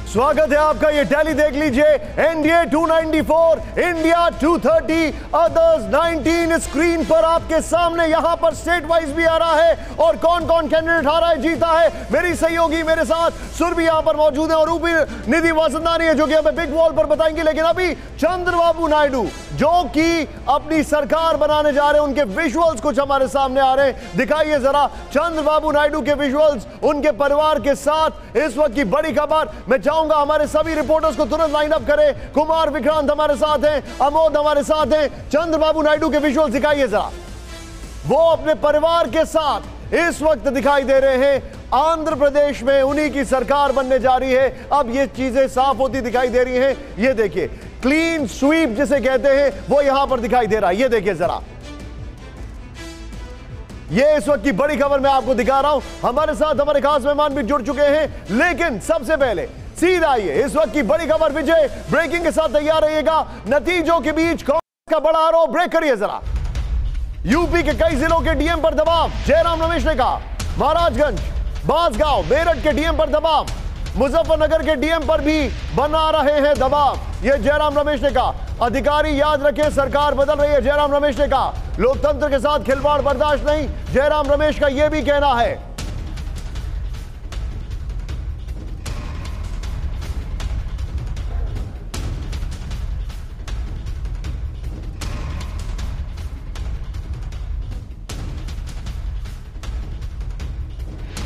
स्वागत है आपका। ये टैली देख लीजिए, एनडीए 294, इंडिया 230, अदर्स 19 स्क्रीन पर आपके सामने। यहां पर स्टेट वाइज भी आ रहा है और कौन कौन कैंडिडेट आ रहा है, जीता है। मेरी सहयोगी मेरे साथ सुरभि यहां पर मौजूद है और ऊपी निधि वासंदानी है जो कि हमें बिग वॉल पर बताएंगे। लेकिन अभी चंद्रबाबू नायडू जो कि अपनी सरकार बनाने जा रहे हैं, उनके विजुअल्स कुछ हमारे सामने आ रहे हैं। दिखाइए जरा चंद्रबाबू नायडू के विजुअल्स, उनके परिवार के साथ इस वक्त की बड़ी खबर। मैं चाहूंगा हमारे सभी रिपोर्टर्स को तुरंत लाइन अप करें। कुमार विक्रांत हमारे साथ हैं, अमोद हमारे साथ हैं। चंद्रबाबू नायडू के विजुअल्स दिखाइए जरा। वो अपने परिवार के साथ इस वक्त दिखाई दे रहे हैं। आंध्र प्रदेश में उन्हीं की सरकार बनने जा रही है। अब ये चीजें साफ होती दिखाई दे रही हैं। ये देखिए, क्लीन स्वीप जिसे कहते हैं वो यहां पर दिखाई दे रहा है। ये देखिए जरा, ये इस वक्त की बड़ी खबर मैं आपको दिखा रहा हूं। हमारे साथ हमारे खास मेहमान भी जुड़ चुके हैं, लेकिन सबसे पहले सीधा आइए इस वक्त की बड़ी खबर। विजय ब्रेकिंग के साथ तैयार रहिएगा। नतीजों के बीच कांग्रेस का बड़ा आरोप, ब्रेक करिए जरा। यूपी के कई जिलों के डीएम पर दबाव, जयराम रमेश ने कहा। महाराजगंज, बांसगांव, मेरठ के डीएम पर दबाव, मुजफ्फरनगर के डीएम पर भी बना रहे हैं दबाव, यह जयराम रमेश ने कहा। अधिकारी याद रखें, सरकार बदल रही है, जयराम रमेश ने कहा। लोकतंत्र के साथ खिलवाड़ बर्दाश्त नहीं, जयराम रमेश का यह भी कहना है।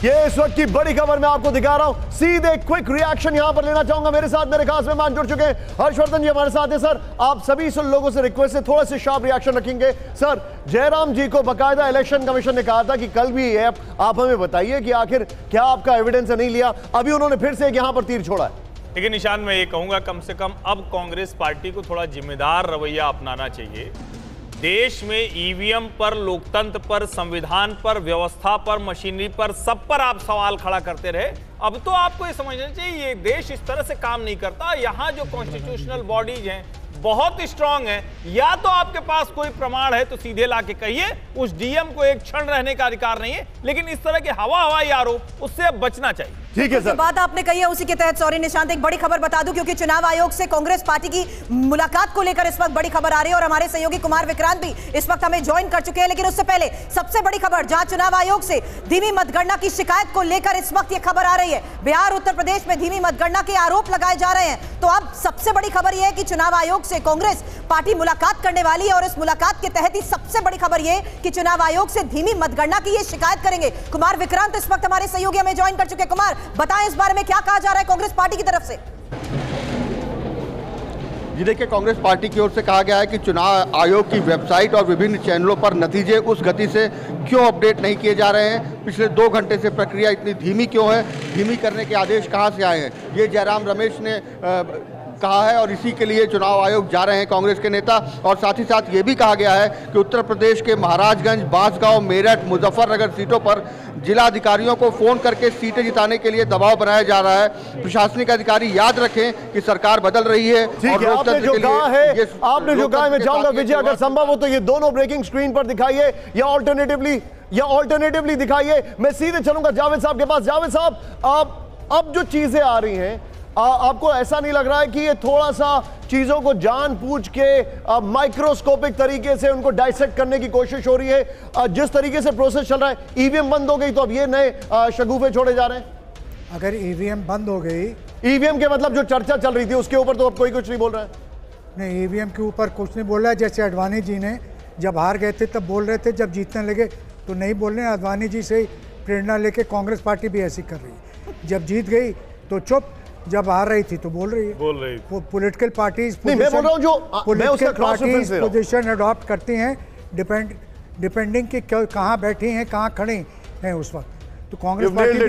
ये इस वक्त की बड़ी खबर मैं आपको दिखा रहा हूं। सीधे क्विक रिएक्शन यहां पर लेना चाहूंगा। मेरे साथ मेरे खास मेहमान जुड़ चुके हैं। हर्षवर्धन जी हमारे साथ हैं। सर, आप सभी लोगों से रिक्वेस्ट है, थोड़ा से शार्प रिएक्शन रखेंगे। सर, जयराम जी को बकायदा इलेक्शन कमीशन ने कहा था कि कल भी ये आप हमें बताइए कि आखिर क्या आपका एविडेंस नहीं लिया। अभी उन्होंने फिर से यहां पर तीर छोड़ा है। लेकिन निशान, मैं ये कहूंगा कम से कम अब कांग्रेस पार्टी को थोड़ा जिम्मेदार रवैया अपनाना चाहिए। देश में ईवीएम पर, लोकतंत्र पर, संविधान पर, व्यवस्था पर, मशीनरी पर, सब पर आप सवाल खड़ा करते रहे। अब तो आपको ये समझना चाहिए ये देश इस तरह से काम नहीं करता। यहाँ जो कॉन्स्टिट्यूशनल बॉडीज हैं बहुत स्ट्रांग है। या तो आपके पास कोई प्रमाण है तो सीधे लाके कहिए, उस डीएम को एक क्षण रहने का अधिकार नहीं है। लेकिन इस तरह के हवाई आरोप, उससे अब बचना चाहिए। ठीक है सर, बात आपने कही है उसी के तहत सॉरी निशांत, एक बड़ी खबर बता दूं क्योंकि चुनाव आयोग से कांग्रेस पार्टी की मुलाकात को लेकर इस वक्त बड़ी खबर आ रही है और हमारे सहयोगी कुमार विक्रांत भी इस वक्त हमें ज्वाइन कर चुके हैं। लेकिन उससे पहले सबसे बड़ी खबर, जहां चुनाव आयोग से धीमी मतगणना की शिकायत को लेकर इस वक्त यह खबर आ रही है। बिहार, उत्तर प्रदेश में धीमी मतगणना के आरोप लगाए जा रहे हैं। तो अब सबसे बड़ी खबर यह है कि चुनाव आयोग से कांग्रेस पार्टी मुलाकात करने वाली है और इस मुलाकात के तहत ही सबसे बड़ी खबर यह कि चुनाव आयोग से धीमी मतगणना की ये शिकायत करेंगे। कुमार विक्रांत इस वक्त हमारे सहयोगी हमें ज्वाइन कर चुके हैं। कुमार, बताएं इस बारे में क्या कहा जा रहा है कांग्रेस पार्टी की तरफ से। जी देखिए, कांग्रेस पार्टी की ओर से कहा गया है कि चुनाव आयोग की वेबसाइट और विभिन्न चैनलों पर नतीजे उस गति से क्यों अपडेट नहीं किए जा रहे हैं, पिछले 2 घंटे से प्रक्रिया इतनी धीमी क्यों है, धीमी करने के आदेश कहां से आए हैं, ये जयराम रमेश ने कहा है और इसी के लिए चुनाव आयोग जा रहे हैं कांग्रेस के नेता। और साथ ही साथ ये भी कहा गया है कि उत्तर प्रदेश के महाराजगंज, बांसगांव, मेरठ, मुजफ्फरनगर सीटों पर जिला अधिकारियों को फोन करके सीटें जिताने के लिए दबाव बनाया जा रहा है। प्रशासनिक अधिकारी याद रखें कि सरकार बदल रही है। और आपने जो कहा है, मैं चाहूंगा विजय अगर संभव हो तो ये दोनों ब्रेकिंग स्क्रीन पर दिखाइए या ऑल्टरनेटिवली दिखाइए। मैं सीधे चलूंगा जावेद साहब के पास। जावेद साहब, अब जो चीजें आ रही हैं, आपको ऐसा नहीं लग रहा है कि ये थोड़ा सा चीजों को जानबूझ के माइक्रोस्कोपिक तरीके से उनको डाइसेक्ट करने की कोशिश हो रही है? जिस तरीके से प्रोसेस चल रहा है, ईवीएम बंद हो गई तो अब ये नए शगुफे छोड़े जा रहे हैं। अगर ईवीएम बंद हो गई, ईवीएम के मतलब जो चर्चा चल रही थी उसके ऊपर तो अब कोई कुछ नहीं बोल रहा है। नहीं, ईवीएम के ऊपर कुछ नहीं बोल रहा है। जैसे अडवाणी जी ने जब हार गए थे तब बोल रहे थे, जब जीतने लगे तो नहीं बोल रहे हैं। अडवाणी जी से प्रेरणा लेके कांग्रेस पार्टी भी ऐसी कर रही है, जब जीत गई तो चुप, जब हार रही थी तो बोल रही है। पॉलिटिकल पार्टीज पोजीशन अडॉप्ट करती हैं डिपेंडिंग कि कहाँ बैठी हैं, कहाँ खड़ी हैं उस वक्त। तो कांग्रेस पार्टी